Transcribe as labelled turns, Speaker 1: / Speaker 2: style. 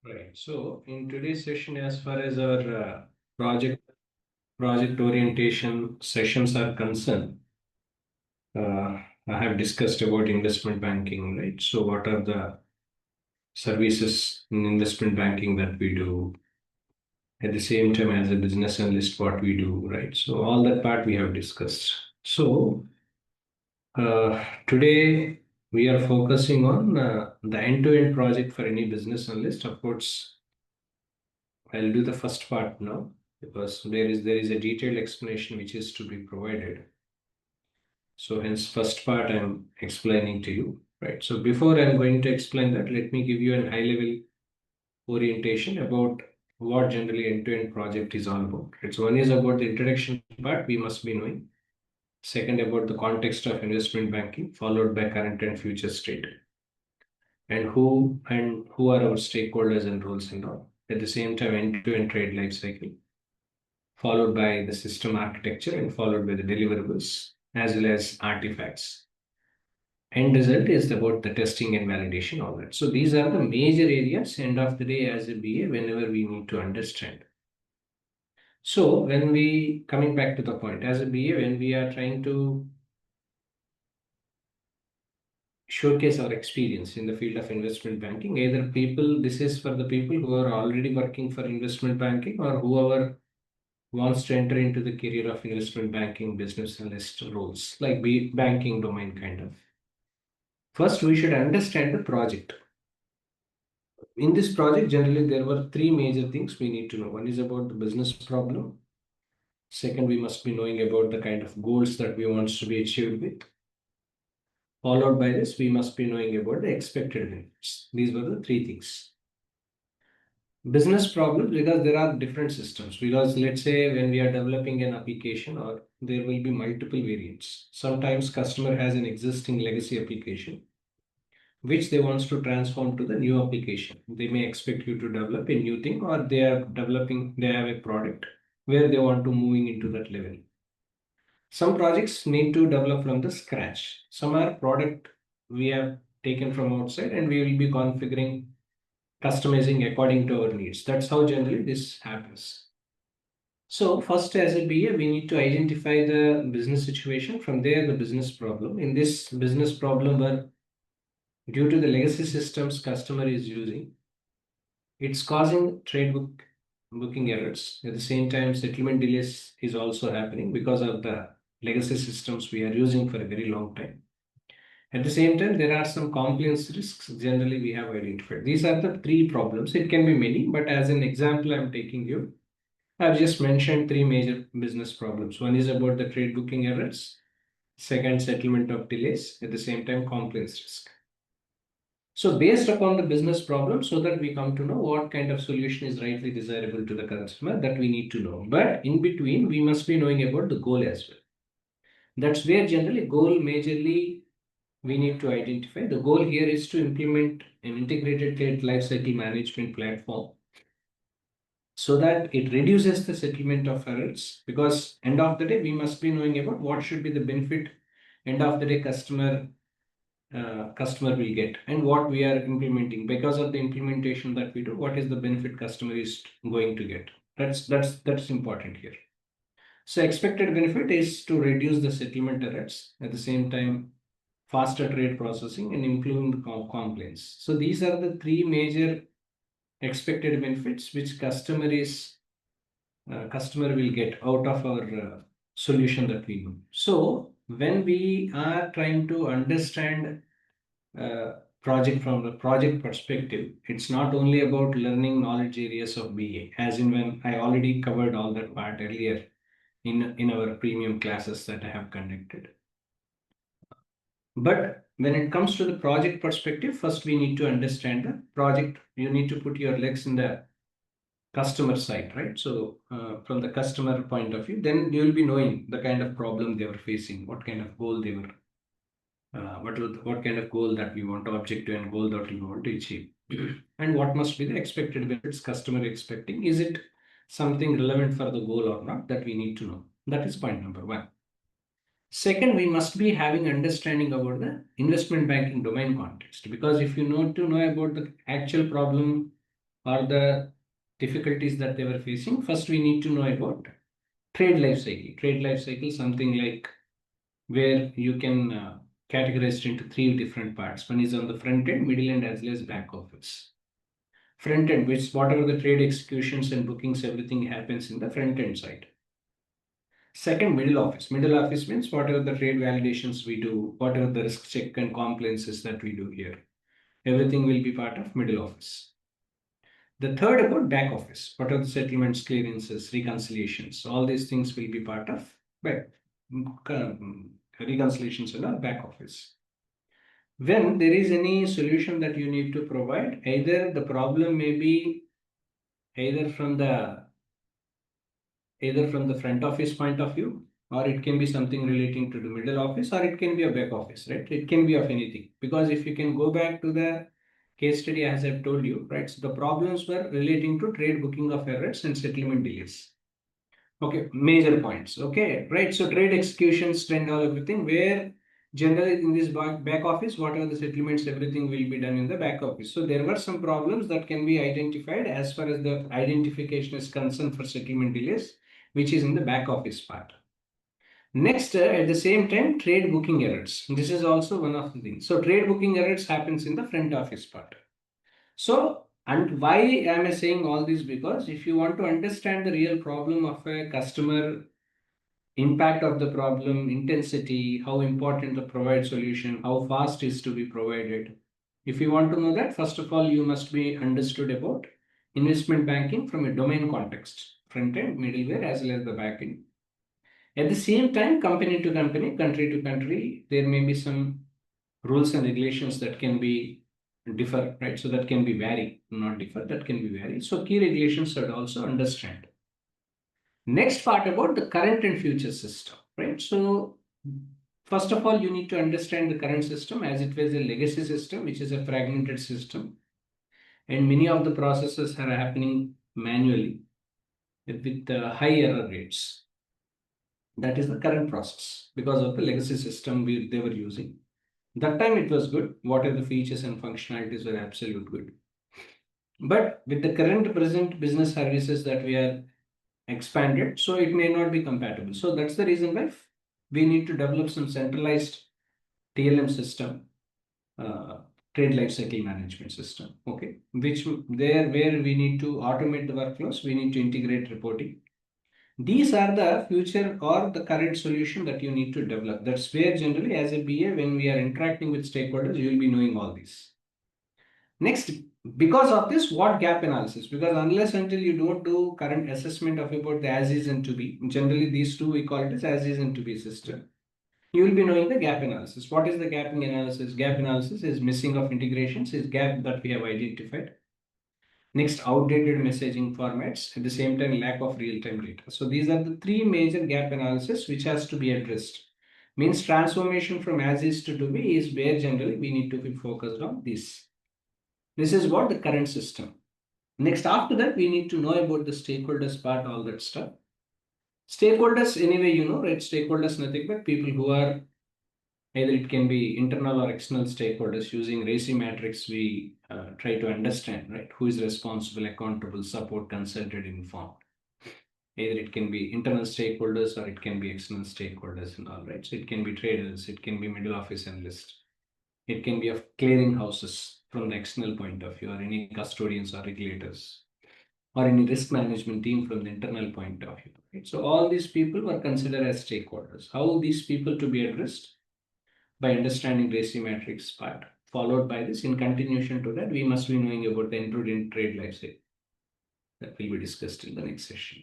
Speaker 1: Right. So in today's session, as far as our project orientation sessions are concerned, I have discussed about investment banking, right? So what are the services in investment banking that we do? At the same time, as a business analyst, what we do, right? So all that part we have discussed. So today we are focusing on the end-to-end project for any business analyst. Of course, I'll do the first part now because there is a detailed explanation which is to be provided. So hence first part I'm explaining to you, right? So before I'm going to explain that, let me give you a high level orientation about what generally end-to-end project is all about. Right? So one is about the introduction part we must be knowing. Second, about the context of investment banking, followed by current and future state, and who are our stakeholders and roles and all. At the same time, end-to-end trade life cycle, followed by the system architecture, and followed by the deliverables as well as artifacts. End result is about the testing and validation, all that. So these are the major areas, end of the day, as a BA, whenever we need to understand. So when we, coming back to the point, as a BA, when we are trying to showcase our experience in the field of investment banking, either people, this is for the people who are already working for investment banking or whoever wants to enter into the career of investment banking business analyst roles, like banking domain kind of. First, we should understand the project. In this project, generally, there were three major things we need to know. One is about the business problem. Second, we must be knowing about the kind of goals that we want to be achieved with. Followed by this, we must be knowing about the expected benefits. These were the three things. Business problems, because there are different systems. Because let's say when we are developing an application, or there will be multiple variants. Sometimes customer has an existing legacy application which they wants to transform to the new application. They may expect you to develop a new thing, or they have a product where they want to moving into that level. Some projects need to develop from the scratch. Some are product we have taken from outside and we will be configuring, customizing according to our needs. That's how generally this happens. So first, as a BA, we need to identify the business situation. From there, the business problem. In this business problem, where due to the legacy systems customer is using, it's causing booking errors. At the same time, settlement delays is also happening because of the legacy systems we are using for a very long time. At the same time, there are some compliance risks generally we have identified. These are the three problems. It can be many, but as an example, I'm taking you. I've just mentioned three major business problems. One is about the trade booking errors. Second, settlement of delays. At the same time, compliance risk. So based upon the business problem, so that we come to know what kind of solution is rightly desirable to the customer, that we need to know. But in between, we must be knowing about the goal as well. That's where generally goal majorly we need to identify. The goal here is to implement an integrated trade lifecycle management platform so that it reduces the settlement of errors, because end of the day we must be knowing about what should be the benefit end of the day customer will get, and what we are implementing. Because of the implementation that we do, what is the benefit customer is going to get. That's important here. So expected benefit is to reduce the settlement errors, at the same time faster trade processing and improving the compliance. So these are the three major expected benefits which customer will get out of our solution that we know. So when we are trying to understand project from the project perspective, it's not only about learning knowledge areas of BA, as in when I already covered all that part earlier in our premium classes that I have conducted. But when it comes to the project perspective, first we need to understand the project. You need to put your legs in the customer side, right? So from the customer point of view, then you will be knowing the kind of problem they were facing, what kind of goal they were, what kind of goal that we want to objective and goal that we want to achieve, and what must be the expected benefits customer expecting. Is it something relevant for the goal or not? That we need to know. That is point number one. Second, we must be having understanding about the investment banking domain context, because if you know about the actual problem or the difficulties that they were facing, first we need to know about trade life cycle. Trade life cycle, something like where you can categorize it into three different parts. One is on the front end, middle end, as well as back office. Front end, which whatever the trade executions and bookings, everything happens in the front end side. Second, middle office. Middle office means whatever the trade validations we do, whatever the risk check and compliances that we do here, everything will be part of middle office. The third about back office. What are the settlements, clearances, reconciliations? All these things will be part of back reconciliations in our back office. When there is any solution that you need to provide, either the problem may be either from the front office point of view, or it can be something relating to the middle office, or it can be a back office, right? It can be of anything. Because if you can go back to the case study, as I've told you, right? So the problems were relating to trade booking of errors and settlement delays. Okay, major points. Okay, right. So trade executions, trend all everything, where generally in this back office, whatever the settlements, everything will be done in the back office. So there were some problems that can be identified as far as the identification is concerned for settlement delays, which is in the back office part. Next, at the same time, trade booking errors. This is also one of the things. So trade booking errors happens in the front office part. So, and why am I saying all this? Because if you want to understand the real problem of a customer, impact of the problem, intensity, how important the provide solution, how fast is to be provided. If you want to know that, first of all, you must be understood about investment banking from a domain context, front end, middleware, as well as the back end. At the same time, company to company, country to country, there may be some rules and regulations that can be differ, right? So that can be vary, not differ, that can be vary. So key regulations should also understand. Next part about the current and future system, right? So first of all, you need to understand the current system as it was a legacy system, which is a fragmented system. And many of the processes are happening manually with high error rates. That is the current process because of the legacy system they were using. That time it was good. Whatever the features and functionalities were absolute good. But with the current present business services that we are expanded, so it may not be compatible. So that's the reason why we need to develop some centralized TLM system, trade life cycle management system. Okay, which there where we need to automate the workflows, we need to integrate reporting. These are the future or the current solution that you need to develop. That's where generally as a BA, when we are interacting with stakeholders, you will be knowing all this. Next, because of this, what gap analysis? Because unless until you don't do current assessment of about the as is and to be, generally these two we call it as is and to be system. You will be knowing the gap analysis. What is the gap analysis? Gap analysis is missing of integrations, is gap that we have identified. Next, outdated messaging formats. At the same time, lack of real-time data. So these are the three major gap analysis which has to be addressed. Means transformation from as is to be is where generally we need to be focused on this. This is what the current system. Next, after that, we need to know about the stakeholders part, all that stuff. Stakeholders, anyway, you know, right? Stakeholders, nothing but people who are either it can be internal or external stakeholders. Using RACI matrix, we try to understand, right? Who is responsible, accountable, support, consulted, informed. Either it can be internal stakeholders or it can be external stakeholders and all, right? So it can be traders, it can be middle office analysts, it can be of clearing houses from the external point of view, or any custodians or regulators, or any risk management team from the internal point of view. Right? So all these people were considered as stakeholders. How these people to be addressed? By understanding RACI matrix part. Followed by this, in continuation to that, we must be knowing about the end-to-end trade life cycle. That will be discussed in the next session.